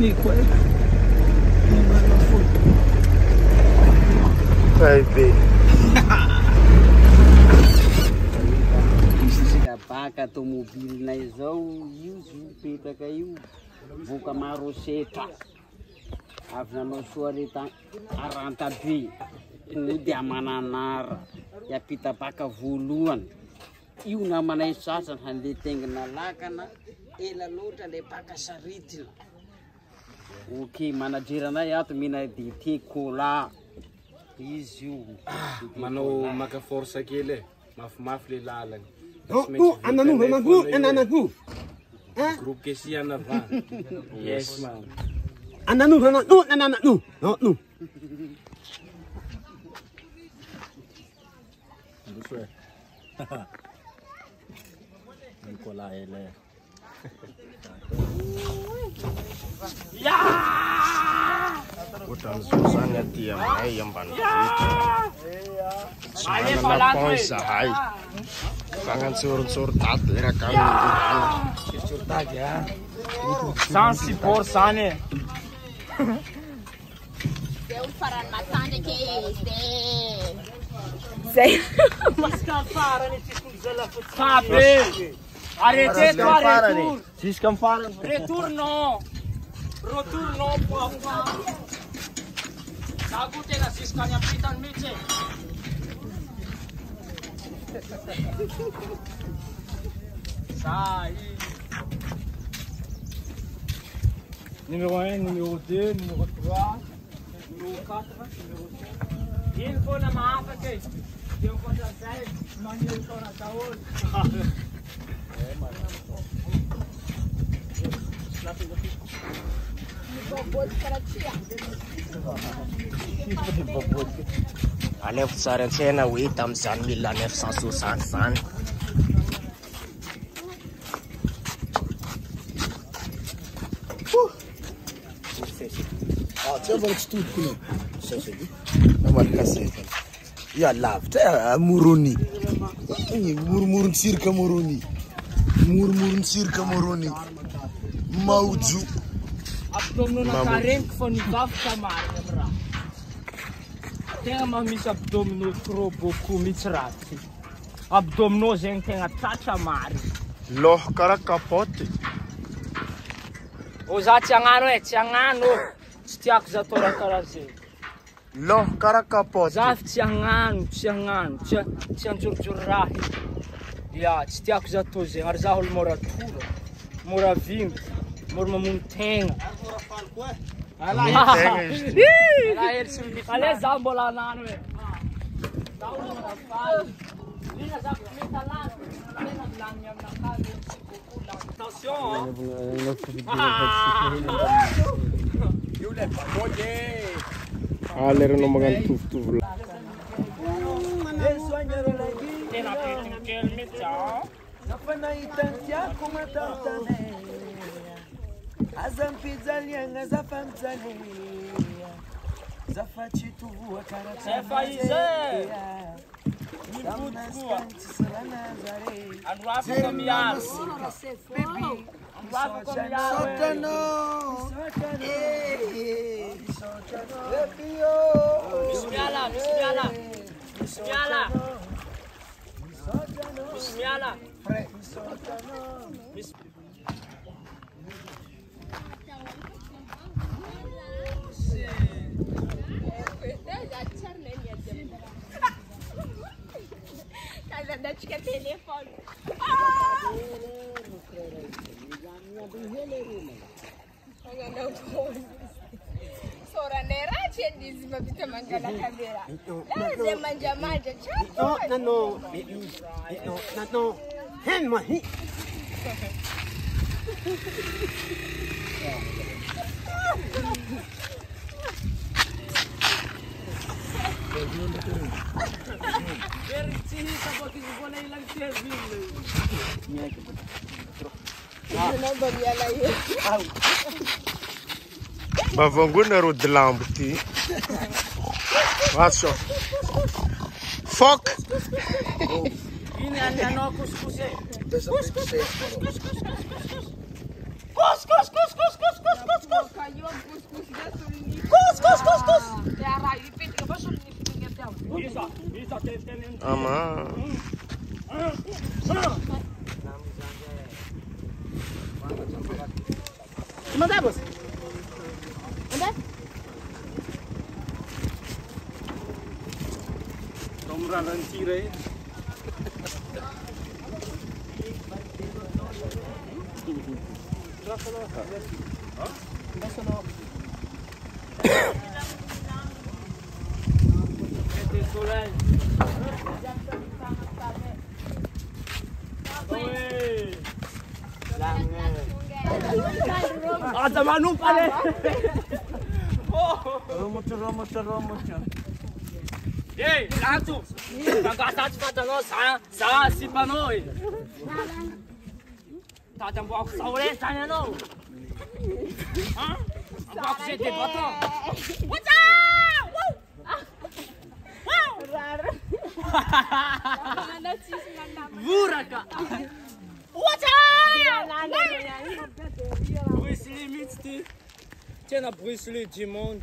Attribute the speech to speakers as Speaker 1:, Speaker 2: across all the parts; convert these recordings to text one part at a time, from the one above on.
Speaker 1: Nico, é?
Speaker 2: Vai ver.
Speaker 3: Baka automobilina izao io mipetraka io voka maro setra avy nanao soareta aranta be no dia mananara hiampita baka voalohany io namanay sasany handeha tengana lakana ela loatra le baka saritina ok manajeranay ato mina dite cola izy io
Speaker 4: manao maka force kely mafimafy le lalany
Speaker 1: Ananu.
Speaker 4: Groupe que si en avant. Yes, man.
Speaker 1: Ananu.
Speaker 2: Nicola ele. Utang susahnya dia mai yang bantu. Semana pun sahai. Kangen sur tat era kami. Sur tat ya.
Speaker 4: Sansi por sane.
Speaker 5: Deu faran matane que este. Sei.
Speaker 4: Mas canfara ne tiscuzela sabe. Arrête toi retour.
Speaker 2: Sis canfara.
Speaker 4: Retorno. Retorno papa. Sagute la siskanya pitan meche. Sai. Numéro 1, numéro 2, numéro 3, numéro 4, numéro 5. Il faut la mafia che io posso fare, non io sono a tavolo.
Speaker 2: Alef sarek sena witam san 1960.
Speaker 1: Você vai de tudo comigo. Não vai caceta. E a lava, é muruni. Murmur circa muruni. Murmur circa muruni. Mauju.
Speaker 4: Abdomen na karen que foi no bafo chamar, lembra? Tem uma missa abdomen trobo com mitrati. Abdomen gente tem a tacha mar.
Speaker 2: Loh kara kapote.
Speaker 4: Oza tiangano tiangano. Stiako za tora karaze.
Speaker 2: Loh kara kapote.
Speaker 4: Zaf tiangano, tianjurjurahi. Ya, stiako za toze, arza hol moratura. Moravim, mormamuntenga. Ala ale zambola nano e. Tauno na fal. Lina za kumita lan. Lina lanyam na kali. Attention. You let pagoye.
Speaker 2: Alero no magan tuf.
Speaker 4: Tena petin kelmita.
Speaker 6: Nafana itantia kuma tantane. Azam pizzalianga zafamzane. Zafachitu wakara.
Speaker 4: Sefaize. Anduafu komiaro.
Speaker 6: Bibi.
Speaker 4: Anduafu komiaro.
Speaker 6: Sotano.
Speaker 4: Bismillah.
Speaker 5: Casa da tia telefone. Sora nera chendi mabita mangala kamera. Laze manja chapo.
Speaker 1: No. Hen mahi.
Speaker 2: Bavanguna ro de lambuti. Watch out. Fuck.
Speaker 4: Ini anda kuskus. Cus. Manday bos. Manday.
Speaker 3: Tomralan tirai.
Speaker 4: Ada manum pale.
Speaker 3: Romot.
Speaker 4: Ei, lato. Gagata fatano sa si panoi. Tata mbok saure tanya no. Ha? Mbok se de boto. What's up? Buraka. What's up? Bruce Lee meets Tiens, Bruce Lee du monde.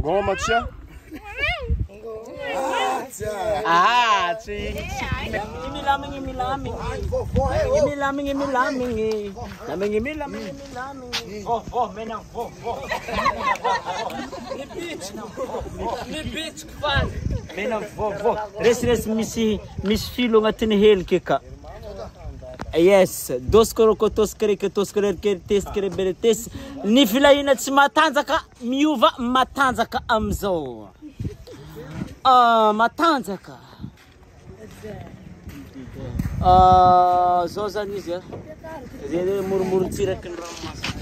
Speaker 2: Ngoma tia.
Speaker 3: Ah, sim.
Speaker 4: Oh, menang. Ni bitch kvan.
Speaker 3: Menang res misi filo ngatini helke ka. Yes, doskoro ko toskere teskere beretes ni filaina tsy matanjaka miova matanjaka amzao. Matanjaka. Zao zany izy zay murmuritsiraky ny ranomasina.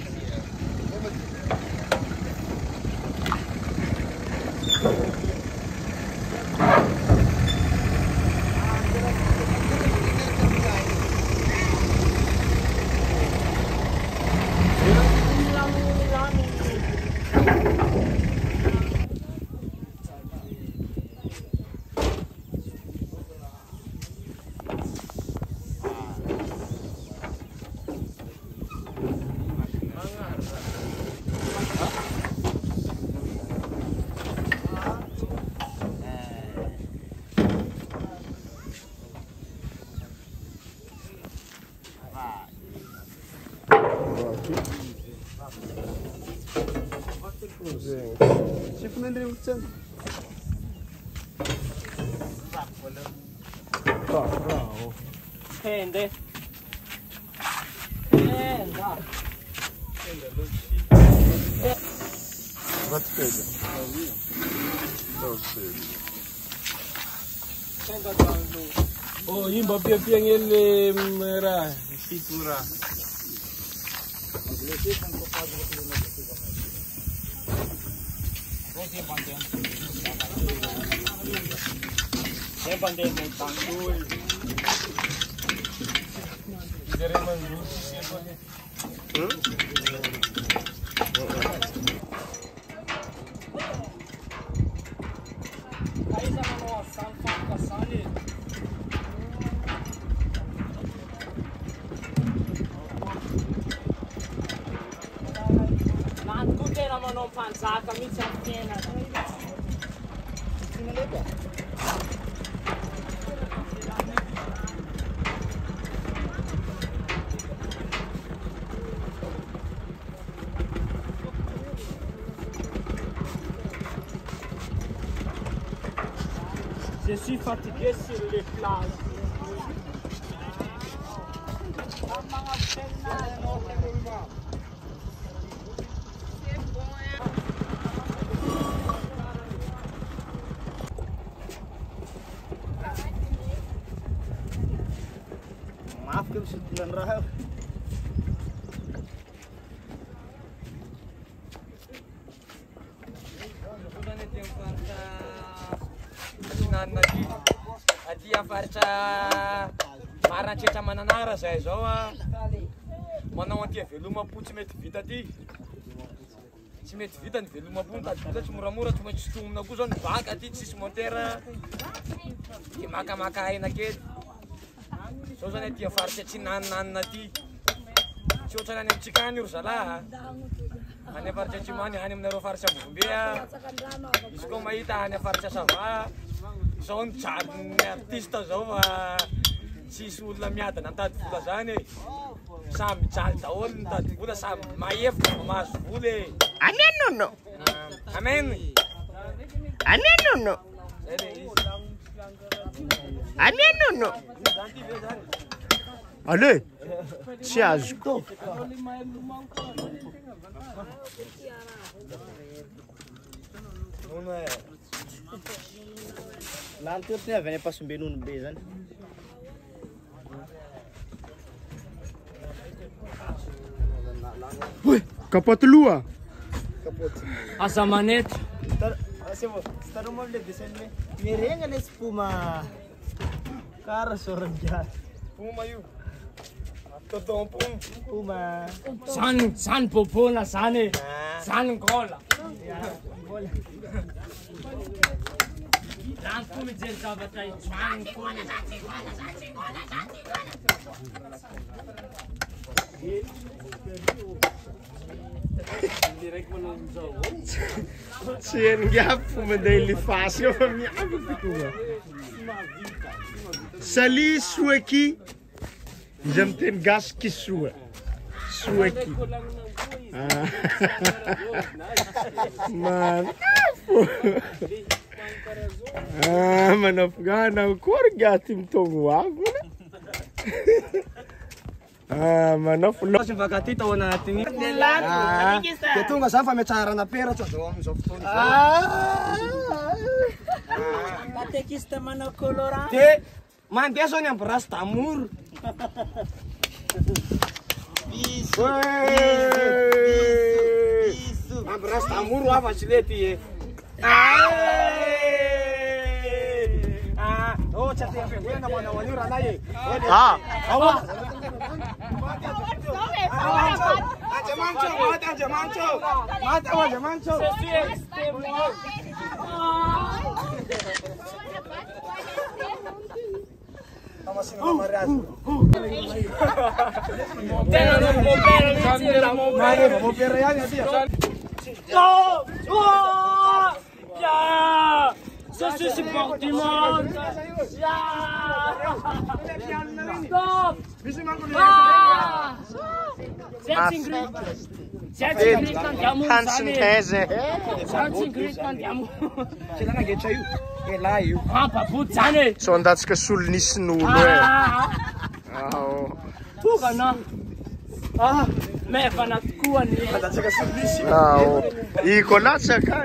Speaker 4: Hende.
Speaker 2: Vai te pegar.
Speaker 4: Oh, imba piang ele merah, situra. Panzaka mihitsy amin'ny tena. Je suis fatigué sur les plages.
Speaker 3: Maaf ke sebulan rahel.
Speaker 4: Aty afaritra Marantreta Mananara zay zao manao anty velomam-po tsy mety vita aty. Tsy mety vita ny velomam-po mitady tsy moramora tsy maintsy sotomina koa zao ny baka aty tsisy motera. Dia makamaka aina kely. Zao zany aty afaritra Tsinanana aty. Tsy ohatrany any amintsika any io zalahy. Any afaritra Tsimany any aminareo faritra Bovombea. Izy koa mahita any afaritra Sava. Zao ny jariny artista zao fa tsisy olona miadana mitady vola zany. Samby jaly daholo mitady vola samby mahevitra fa mahazo vola e.
Speaker 2: Amenono.
Speaker 4: Ameny.
Speaker 2: Amenono. Amenono. Ale. Tsy azoko.
Speaker 6: Lalo toerty avy any am-pasomben'olo be zany.
Speaker 2: Kapote loha.
Speaker 4: Aza manety.
Speaker 6: C'est bon, c'est un moment de dessin animé. Mais rien n'est spuma. Cara sorangya.
Speaker 4: Puma io. Totoo puma.
Speaker 6: Puma.
Speaker 4: Zany bobona zany e. Zany ngola. Zany koa mijery zavatra izany koa.
Speaker 2: Tsy hengiapo mandeha ilifasy eo fa miavy fitoga. Sali soaky. Izy amin'ny teny gasy kisoa. Soaky. Manafo. Manafogana akory gaty mitogno avy. Manafo lo.
Speaker 6: Sy mivakaty tao anatiny.
Speaker 1: Dia tonga zany fa miatsarana peratra zao amin'izao fotoana izao.
Speaker 6: Katekista manao colorant.
Speaker 1: Dia mandeha zao ny amin'ny Brasy d'Amour.
Speaker 6: Biso.
Speaker 1: Amin'ny Brasy d'Amour afatsy lety e. Oh, tsy aty ampiavolana manao an'io raha lahy e. Andriamanitra. Tamasina mariage.
Speaker 4: Tena non può bene iniziare la
Speaker 1: Mareva, può per reali a dire.
Speaker 4: Ça c'est supportement. Stop.
Speaker 2: Hansen-tese.
Speaker 1: C'è la che c'è io. E là io.
Speaker 4: Papuzzane.
Speaker 2: Sono andatsika solonissin'olo e.
Speaker 4: Tokana. Mevana tokoa ny.
Speaker 1: Andatsika solonisy.
Speaker 2: Iko latsaka.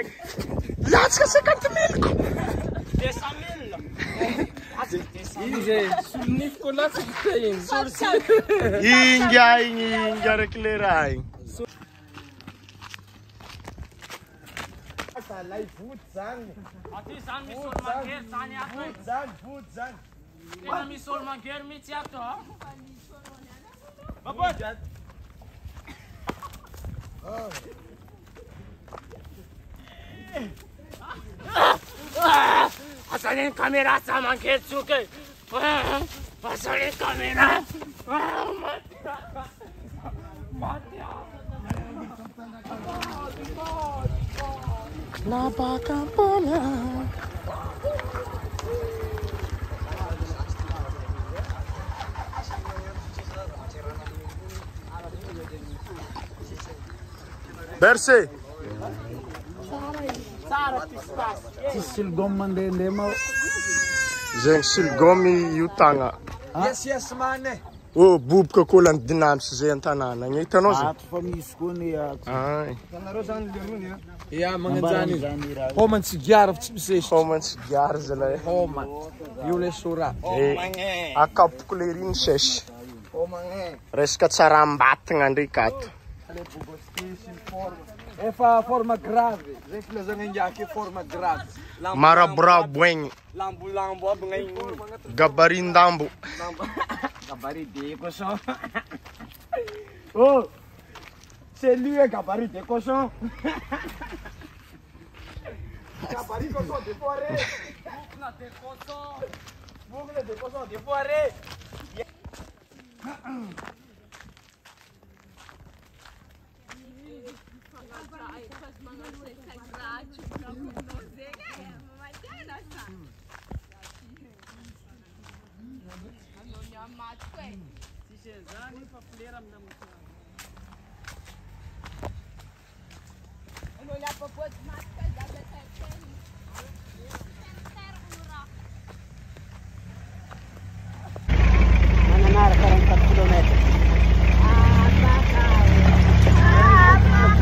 Speaker 2: Latsaka 50 000.
Speaker 4: 200 000. Izy solonifiko latsaka iny.
Speaker 2: Inga reky le raha igny.
Speaker 1: Lay voty zany.
Speaker 4: Aty zany misy olo mangery zany ato.
Speaker 1: Voty zany.
Speaker 4: Tena misy olo mangery mihitsy ato. Asalin kamera sa mangery tsoky. Asalin kamera.
Speaker 2: Napakapala. Berse.
Speaker 6: Silgom mandeha ma.
Speaker 2: Zegny silgomy io tagna.
Speaker 1: Yes man e.
Speaker 2: Oh, boboka kolany dynamisy zay an-tanàna. Gny hitanao zay?
Speaker 6: Ato fa misy koa ny
Speaker 2: Ay.
Speaker 1: Tanareo zany lerony a.
Speaker 6: ya manganjani zany.
Speaker 1: Homany tsigara tsy misesy.
Speaker 2: Homany tsigara zalahy.
Speaker 1: Homany. Io le sora.
Speaker 2: Akapoko le riny sesy.
Speaker 1: Homany.
Speaker 2: Resaka tsara ambatigna ndraiky ato.
Speaker 1: Efa forma grave. Zay filazana ingiaky forma grave.
Speaker 2: Maraborabo egny.
Speaker 1: Lambo aby gn'aigny.
Speaker 2: Gabarindambo.
Speaker 1: Gabarit de cochon. Oh, c'est lui un gabarit de cochon. Gabarit de cochon défoiré. Boucle de cochon défoiré.
Speaker 3: Mananara 44 kilometer.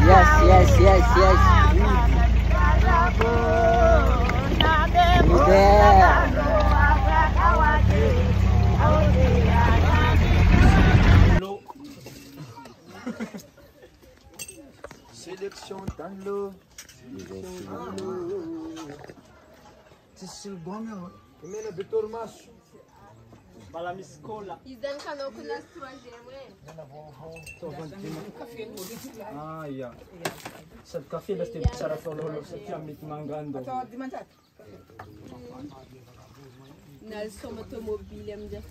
Speaker 3: Yes.
Speaker 1: Sélection dans l'eau. Tisibonga. Kimena betor maso.
Speaker 6: Bala misy cola.
Speaker 5: Izany kanao kuna troisième
Speaker 6: Ah, ia. Sady café lasy tena tsara falohalo satria mety mangando.
Speaker 5: na soma automobile amin'izay.